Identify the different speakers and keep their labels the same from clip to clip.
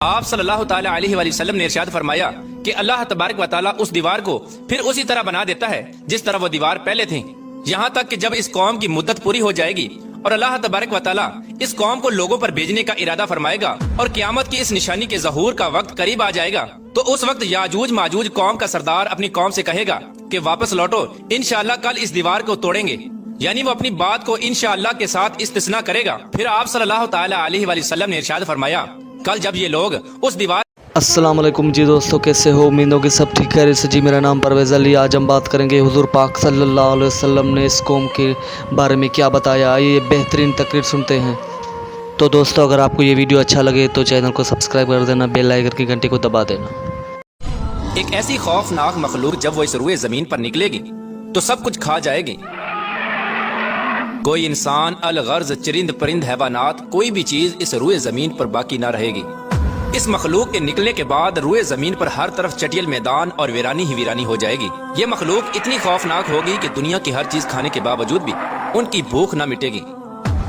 Speaker 1: آپ صلی اللہ تعالیٰ علیہ وآلہ وسلم نے ارشاد فرمایا کہ اللہ تبارک و تعالیٰ اس دیوار کو پھر اسی طرح بنا دیتا ہے جس طرح وہ دیوار پہلے تھی، یہاں تک کہ جب اس قوم کی مدت پوری ہو جائے گی اور اللہ تبارک و تعالیٰ اس قوم کو لوگوں پر بھیجنے کا ارادہ فرمائے گا اور قیامت کی اس نشانی کے ظہور کا وقت قریب آ جائے گا، تو اس وقت یاجوج ماجوج قوم کا سردار اپنی قوم سے کہے گا کہ واپس لوٹو، انشاءاللہ کل اس دیوار کو توڑیں گے، یعنی وہ اپنی بات کو انشاءاللہ کے ساتھ استثناء کرے گا۔ پھر آپ صلی اللہ تعالیٰ علیہ وآلہ وسلم نے ارشاد فرمایا کل جب یہ لوگ اس دیوار
Speaker 2: السلام علیکم جی دوستو، کیسے ہو؟ امید ہو کہ سب ٹھیک ہے جی۔ میرا نام پرویز علی۔ آج ہم بات کریں گے حضور پاک صلی اللہ علیہ وسلم نے اس قوم کے بارے میں کیا بتایا۔ آئیے یہ بہترین تقریر سنتے ہیں۔ تو دوستو اگر آپ کو یہ ویڈیو اچھا لگے تو چینل کو سبسکرائب کر دینا، بیل آئیکن کی گھنٹی کو دبا دینا۔
Speaker 1: ایک ایسی خوفناک مخلوق جب وہ اس روئے زمین پر نکلے گی تو سب کچھ کھا جائے گی، کوئی انسان، الغرض، چرند پرند، حیوانات، کوئی بھی چیز اس روئے زمین پر باقی نہ رہے گی۔ اس مخلوق کے نکلنے کے بعد روئے زمین پر ہر طرف چٹیل میدان اور ویرانی ہی ویرانی ہو جائے گی۔ یہ مخلوق اتنی خوفناک ہوگی کہ دنیا کی ہر چیز کھانے کے باوجود بھی ان کی بھوک نہ مٹے گی۔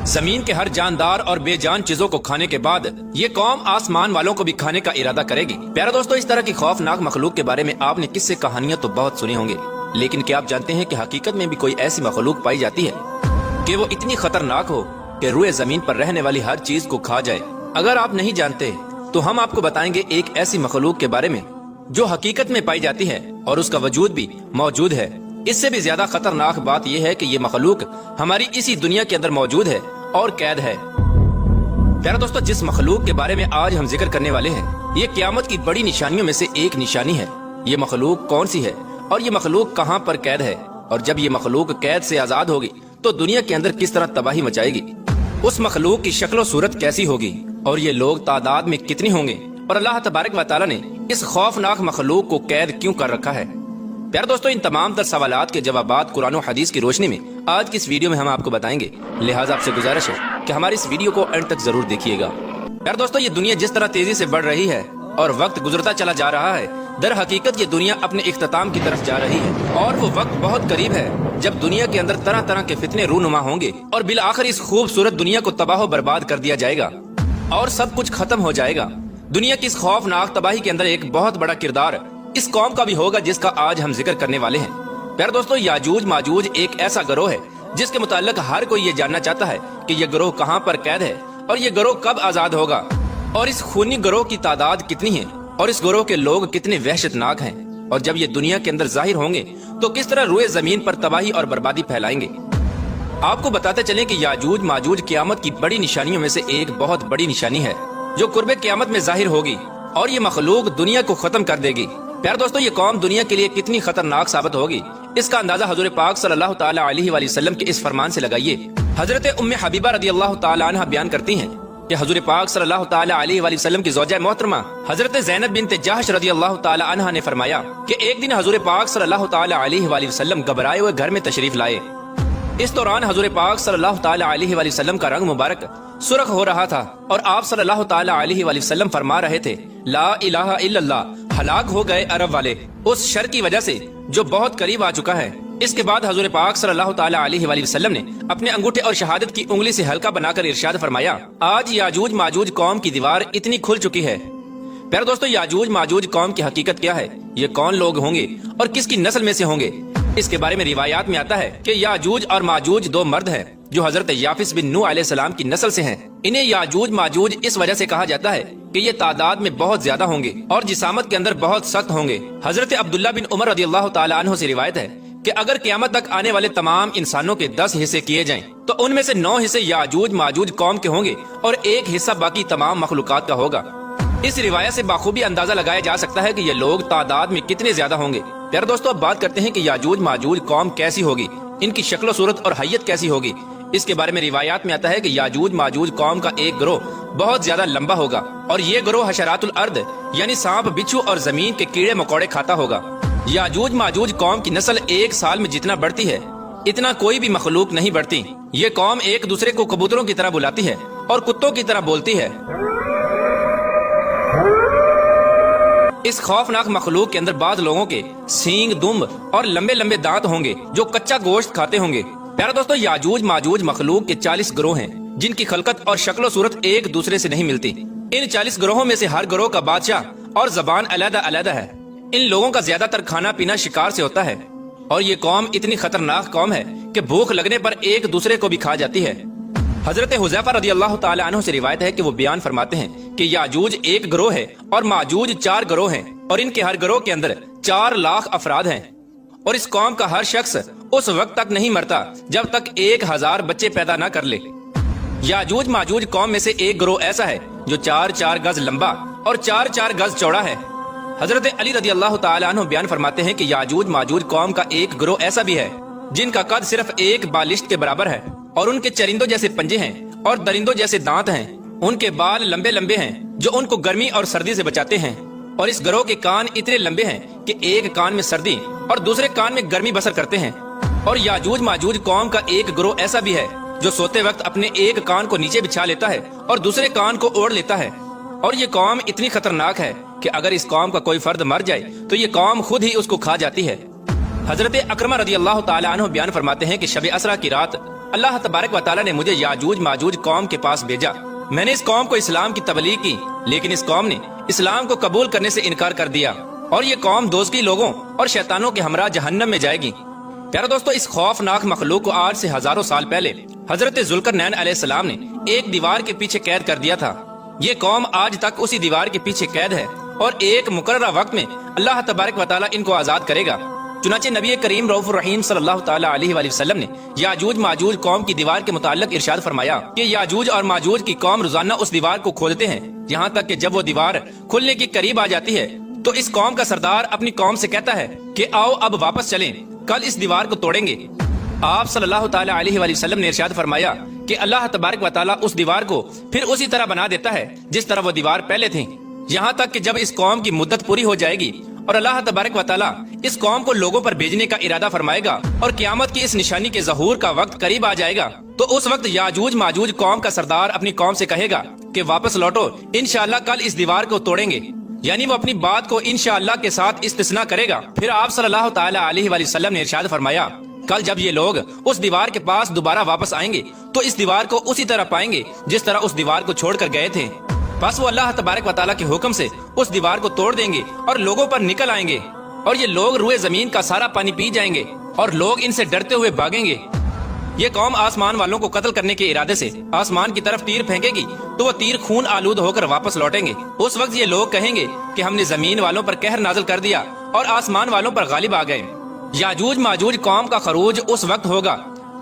Speaker 1: زمین کے ہر جاندار اور بے جان چیزوں کو کھانے کے بعد یہ قوم آسمان والوں کو بھی کھانے کا ارادہ کرے گی۔ پیارے دوستو، اس طرح کی خوفناک مخلوق کے بارے میں آپ نے قصے کہانیاں تو بہت سنی ہوں گے، لیکن کیا آپ جانتے ہیں کہ حقیقت میں بھی کوئی ایسی مخلوق پائی جاتی ہے کہ وہ اتنی خطرناک ہو کہ روئے زمین پر رہنے والی ہر چیز کو کھا جائے؟ اگر آپ نہیں جانتے تو ہم آپ کو بتائیں گے ایک ایسی مخلوق کے بارے میں جو حقیقت میں پائی جاتی ہے اور اس کا وجود بھی موجود ہے۔ اس سے بھی زیادہ خطرناک بات یہ ہے کہ یہ مخلوق ہماری اسی دنیا کے اندر موجود ہے اور قید ہے۔ پیارے دوستو، جس مخلوق کے بارے میں آج ہم ذکر کرنے والے ہیں یہ قیامت کی بڑی نشانیوں میں سے ایک نشانی ہے۔ یہ مخلوق کون سی ہے اور یہ مخلوق کہاں پر قید ہے، اور جب یہ مخلوق قید سے آزاد ہوگی تو دنیا کے اندر کس طرح تباہی مچائے گی؟ اس مخلوق کی شکل و صورت کیسی ہوگی اور یہ لوگ تعداد میں کتنے ہوں گے، اور اللہ تبارک و تعالیٰ نے اس خوفناک مخلوق کو قید کیوں کر رکھا ہے؟ پیارے دوستو، ان تمام تر سوالات کے جوابات قرآن و حدیث کی روشنی میں آج کی اس ویڈیو میں ہم آپ کو بتائیں گے، لہٰذا آپ سے گزارش ہے کہ ہماری اس ویڈیو کو اینڈ تک ضرور دیکھیے گا۔ پیارے دوستو، یہ دنیا جس طرح تیزی سے بڑھ رہی ہے اور وقت گزرتا چلا جا رہا ہے، در حقیقت یہ دنیا اپنے اختتام کی طرف جا رہی ہے، اور وہ وقت بہت قریب ہے جب دنیا کے اندر طرح طرح کے فتنے رونما ہوں گے اور بالآخر اس خوبصورت دنیا کو تباہ و برباد کر دیا جائے گا اور سب کچھ ختم ہو جائے گا۔ دنیا کی اس خوفناک تباہی کے اندر ایک بہت بڑا کردار اس قوم کا بھی ہوگا جس کا آج ہم ذکر کرنے والے ہیں۔ پیارے دوستو، یاجوج ماجوج ایک ایسا گروہ ہے جس کے متعلق ہر کوئی یہ جاننا چاہتا ہے کہ یہ گروہ کہاں پر قید ہے اور یہ گروہ کب آزاد ہوگا، اور اس خونی گروہ کی تعداد کتنی ہے اور اس گروہ کے لوگ کتنے وحشت ناک ہیں، اور جب یہ دنیا کے اندر ظاہر ہوں گے تو کس طرح روئے زمین پر تباہی اور بربادی پھیلائیں گے۔ آپ کو بتاتے چلیں کہ یاجوج ماجوج قیامت کی بڑی نشانیوں میں سے ایک بہت بڑی نشانی ہے جو قرب قیامت میں ظاہر ہوگی، اور یہ مخلوق دنیا کو ختم کر دے گی۔ پیارے دوستو، یہ قوم دنیا کے لیے کتنی خطرناک ثابت ہوگی اس کا اندازہ حضور پاک صلی اللہ تعالیٰ علیہ وآلہ وسلم کے اس فرمان سے لگائیے۔ حضرت ام حبیبہ رضی اللہ تعالیٰ عنہ بیان کرتی ہیں کہ حضور پاک صلی اللہ تعالیٰ علیہ وآلہ وسلم کی زوجہ محترمہ حضرت زینب بنت جحش رضی اللہ تعالیٰ عنہ نے فرمایا کہ ایک دن حضور پاک صلی اللہ تعالیٰ علیہ وآلہ وسلم گھبرائے ہوئے گھر میں تشریف لائے۔ اس دوران حضور پاک صلی اللہ تعالیٰ علیہ وآلہ وسلم کا رنگ مبارک سرخ ہو رہا تھا، اور آپ صلی اللہ تعالیٰ علیہ وآلہ وسلم فرما رہے تھے، لا الہ الا اللہ، ہلاک ہو گئے عرب والے اس شر کی وجہ سے جو بہت قریب آ چکا ہے۔ اس کے بعد حضور پاک صلی اللہ تعالیٰ علیہ وآلہ وسلم نے اپنے انگوٹھے اور شہادت کی انگلی سے ہلکا بنا کر ارشاد فرمایا، آج یاجوج ماجوج قوم کی دیوار اتنی کھل چکی ہے۔ پیارے دوستو، یاجوج ماجوج قوم کی حقیقت کیا ہے، یہ کون لوگ ہوں گے اور کس کی نسل میں سے ہوں گے؟ اس کے بارے میں روایات میں آتا ہے کہ یاجوج اور ماجوج دو مرد ہیں جو حضرت یافس بن نوح علیہ السلام کی نسل سے ہیں۔ انہیں یاجوج ماجوج اس وجہ سے کہا جاتا ہے کہ یہ تعداد میں بہت زیادہ ہوں گے اور جسامت کے اندر بہت سخت ہوں گے۔ حضرت عبداللہ بن عمر رضی اللہ تعالیٰ عنہ سے روایت ہے کہ اگر قیامت تک آنے والے تمام انسانوں کے 10 حصے کیے جائیں تو ان میں سے 9 حصے یاجوج ماجوج قوم کے ہوں گے اور 1 حصہ باقی تمام مخلوقات کا ہوگا۔ اس روایت سے بخوبی اندازہ لگایا جا سکتا ہے کہ یہ لوگ تعداد میں کتنے زیادہ ہوں گے۔ پیارے دوستو، اب بات کرتے ہیں کہ یاجوج ماجوج قوم کیسی ہوگی، ان کی شکل و صورت اور حیت کیسی ہوگی۔ اس کے بارے میں روایات میں آتا ہے کہ یاجوج ماجوج قوم کا ایک گروہ بہت زیادہ لمبا ہوگا، اور یہ گروہ حشرات الارض یعنی سانپ، بچھو اور زمین کے کیڑے مکوڑے کھاتا ہوگا۔ یاجوج ماجوج قوم کی نسل ایک سال میں جتنا بڑھتی ہے اتنا کوئی بھی مخلوق نہیں بڑھتی۔ یہ قوم ایک دوسرے کو کبوتروں کی طرح بلاتی ہے اور کتوں کی طرح بولتی ہے۔ اس خوفناک مخلوق کے اندر بعض لوگوں کے سینگ، دم اور لمبے لمبے دانت ہوں گے جو کچا گوشت کھاتے ہوں گے۔ پیارے دوستو، یاجوج ماجوج مخلوق کے 40 گروہ ہیں جن کی خلقت اور شکل و صورت ایک دوسرے سے نہیں ملتی۔ इन 40 ग्रोहों में से हर ग्रोह का बादशाह और जबान अलग अलग है। इन लोगों का ज्यादातर खाना पीना शिकार से होता है और ये कौम इतनी खतरनाक कौम है कि भूख लगने पर एक दूसरे को भी खा जाती है। हजरत हुज़ैफा रज़ियल्लाहु ताला अन्हु से रिवायत है कि वो बयान फरमाते हैं कि याजूज एक ग्रोह है और माजूज 4 ग्रोह हैं और इनके हर ग्रोह के अंदर 4 लाख अफराद हैं और इस कौम का हर शख्स उस वक्त तक नहीं मरता जब तक 1000 बच्चे पैदा न कर ले। याजूज माजूज कौम में से एक ग्रोह ऐसा है जो 4-4 गज लंबा और 4-4 गज चौड़ा है। हजरत अली रज़ियल्लाहु ताला अन्हु बयान फरमाते हैं कि याजूज माजूज कौम का एक ग्रोह ऐसा भी है जिनका कद सिर्फ एक बालिश्त के बराबर है और उनके चरिंदों जैसे पंजे हैं और दरिंदों जैसे दांत हैं। उनके बाल लंबे लंबे हैं जो उनको गर्मी और सर्दी से बचाते हैं और इस ग्रोह के कान इतने लंबे हैं कि एक कान में सर्दी और दूसरे कान में गर्मी बसर करते हैं। और याजूज माजूज कौम का एक ग्रोह ऐसा भी है जो सोते वक्त अपने एक कान को नीचे बिछा लेता है और दूसरे कान को ओढ़ लेता है। और ये कौम इतनी खतरनाक है कि अगर इस कौम का कोई फर्द मर जाए तो ये कौम खुद ही उसको खा जाती है। हजरत अकरमा रज़ियल्लाहु ताला अन्हु बयान फरमाते हैं कि शब असरा की रात अल्लाह तबारक व तआला ने मुझे याजूज माजूज कौम के पास भेजा। मैंने इस कौम को इस्लाम की तबलीग की लेकिन इस कौम ने इस्लाम को कबूल करने से इनकार कर दिया और ये कौम दोज़खी लोगों और शैतानों के हमरा जहन्नम में जाएगी। प्यारे दोस्तों, इस खौफनाक मखलूक को आज से हजारों साल पहले हजरत जुल्करनैन अलैहिस्सलाम ने एक दीवार के पीछे कैद कर दिया था। ये कौम आज तक उसी दीवार के पीछे कैद है और एक मुकर्ररा वक्त में अल्लाह तबारक व तआला इनको आजाद करेगा। चुनाचे नबी करीम रऊफुर रहीम सल्लल्लाहु ताला अलैहि वसल्लम ने याजूज माजूज कौम की दीवार के मुताल्लिक इरशाद फरमाया कि याजूज और माजूज की कौम रोजाना उस दीवार को खोदते हैं, यहाँ तक कि जब वो दीवार खुलने के करीब आ जाती है तो इस कौम का सरदार अपनी कौम से कहता है कि आओ अब वापस चलें, कल इस दीवार को तोड़ेंगे। आप सल्लल्लाहु ताला अलैहि वसल्लम ने इरशाद फरमाया कि अल्लाह तबारक व तआला उस दीवार को फिर उसी तरह बना देता है जिस तरह वो दीवार पहले थी, यहाँ तक कि जब इस कौम की मुद्दत पूरी हो जाएगी और अल्लाह तबारक व तआला इस कौम को लोगों पर भेजने का इरादा फरमाएगा और क़यामत की इस निशानी के ज़हूर का वक्त करीब आ जाएगा तो उस वक्त याजूज माजूज कौम का सरदार अपनी कौम से कहेगा कि वापस लौटो, इंशाअल्लाह कल इस दीवार को तोड़ेंगे। यानी वो अपनी बात को इंशाअल्लाह के साथ इस्तिस्ना करेगा। फिर आप सल्लल्लाहु ताला अलैहि वसल्लम ने इरशाद फरमाया, कल जब ये लोग उस दीवार के पास दोबारा वापस आएंगे तो इस दीवार को उसी तरह पाएंगे जिस तरह उस दीवार को छोड़कर गए थे। बस वो अल्लाह तबारक व तआला के हुक्म से उस दीवार को तोड़ देंगे और लोगों पर निकल आएंगे और ये लोग रुए जमीन का सारा पानी पी जाएंगे और लोग इनसे डरते हुए भागेंगे। ये कौम आसमान वालों को कत्ल करने के इरादे से आसमान की तरफ तीर फेंकेगी तो वो तीर खून आलूद होकर वापस लौटेंगे। उस वक्त ये लोग कहेंगे कि हमने जमीन वालों पर कहर नाजिल कर दिया और आसमान वालों पर गालिब आ गए। याजूज माजूज कौम का खरूज उस वक्त होगा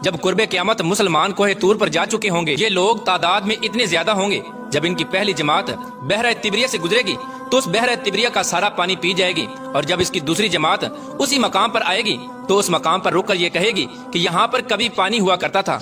Speaker 1: जब कुर्बे क़यामत मुसलमान कोहे तूर पर जा चुके होंगे। ये लोग तादाद में इतने ज्यादा होंगे जब इनकी पहली जमात बहरा तिब्रिया से गुजरेगी तो उस बहरा तिब्रिया का सारा पानी पी जाएगी और जब इसकी दूसरी जमात उसी मकाम पर आएगी तो उस मकाम पर रुककर ये कहेगी कि यहाँ पर कभी पानी हुआ करता था।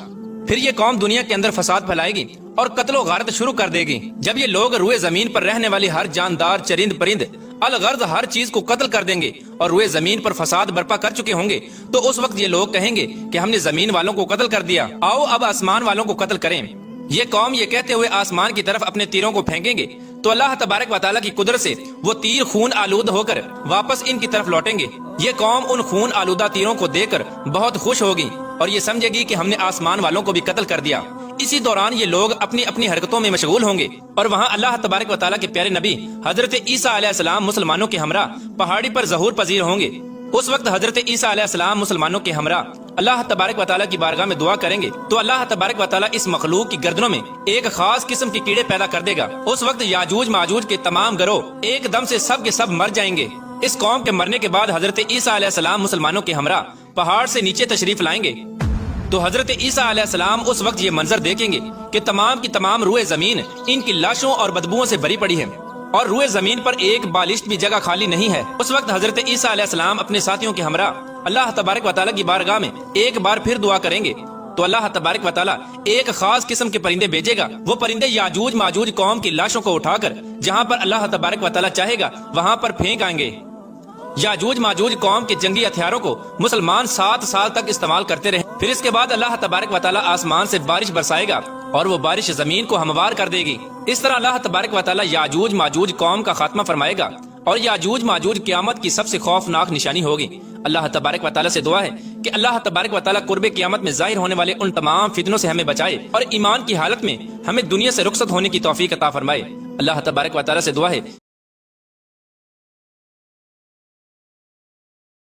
Speaker 1: फिर ये कौम दुनिया के अंदर फसाद फैलाएगी और कत्लो गारत शुरू कर देगी। जब ये लोग रुए जमीन पर रहने वाली हर जानदार चरिंद परिंद अलगर्ज हर चीज को कत्ल कर देंगे और रुए जमीन पर फसाद बर्पा कर चुके होंगे तो उस वक्त ये लोग कहेंगे कि हमने जमीन वालों को कत्ल कर दिया, आओ अब आसमान वालों को कत्ल करें। ये कौम ये कहते हुए आसमान की तरफ अपने तीरों को फेंकेंगे तो अल्लाह तबारक व तआला की कुदरत से वो तीर खून आलूद होकर वापस इनकी तरफ लौटेंगे। ये कौम उन खून आलूदा तीरों को देखकर बहुत खुश होगी और ये समझेगी कि हमने आसमान वालों को भी कत्ल कर दिया। इसी दौरान ये लोग अपनी अपनी हरकतों में मशगूल होंगे और वहाँ अल्लाह तबारक व तआला के प्यारे नबी हजरत ईसा अलैहिस्सलाम मुसलमानों के हमरा पहाड़ी पर ज़हूर पजीर होंगे। उस वक्त हजरत ईसा अलैहिस्सलाम मुसलमानों के हमरा अल्लाह तबारक व तआला की बारगाह में दुआ करेंगे तो अल्लाह तबारक व तआला इस मखलूक की गर्दनों में एक खास किस्म के कीड़े पैदा कर देगा। उस वक्त याजूज माजूज के तमाम गिरोह एकदम से सब के सब मर जाएंगे। इस कौम के मरने के बाद हजरत ईसा अलैहिस्सलाम मुसलमानों के हमरा पहाड़ से नीचे तशरीफ लाएंगे तो हजरत ईसा अलैहिस्सलाम उस वक्त ये मंजर देखेंगे कि तमाम की तमाम रुए जमीन इनकी लाशों और बदबुओं से भरी पड़ी है और रुए जमीन पर एक बालिश भी जगह खाली नहीं है। उस वक्त हजरत ईसा अलैहिस्सलाम अपने साथियों के हमरा अल्लाह तबारक व तआला की बारगाह में एक बार फिर दुआ करेंगे तो अल्लाह तबारक व तआला एक खास किस्म के परिंदे भेजेगा। वो परिंदे याजूज माजूज कौम की लाशों को उठाकर जहाँ पर अल्लाह तबारक व तआला चाहेगा वहाँ पर फेंक आएंगे। याजूज माजूज कौम के जंगी हथियारों को मुसलमान 7 साल तक इस्तेमाल करते रहे। फिर इसके बाद अल्लाह तबारक व तआला आसमान से बारिश बरसाएगा और वो बारिश जमीन को हमवार कर देगी। इस तरह अल्लाह तबारक व तआला याजूज माजूज कौम का खात्मा फरमाएगा और याजूज माजूज क़यामत की सबसे खौफनाक निशानी होगी। अल्लाह तबारक व तआला से दुआ है कि अल्लाह तबारक व तआला कुर्बे क़यामत में जाहिर होने वाले उन तमाम फितनों से हमें बचाए और ईमान की हालत में हमें दुनिया से रुखसत होने की तौफीक अता फरमाए। اللہ تبارک و تعالیٰ سے دعا ہے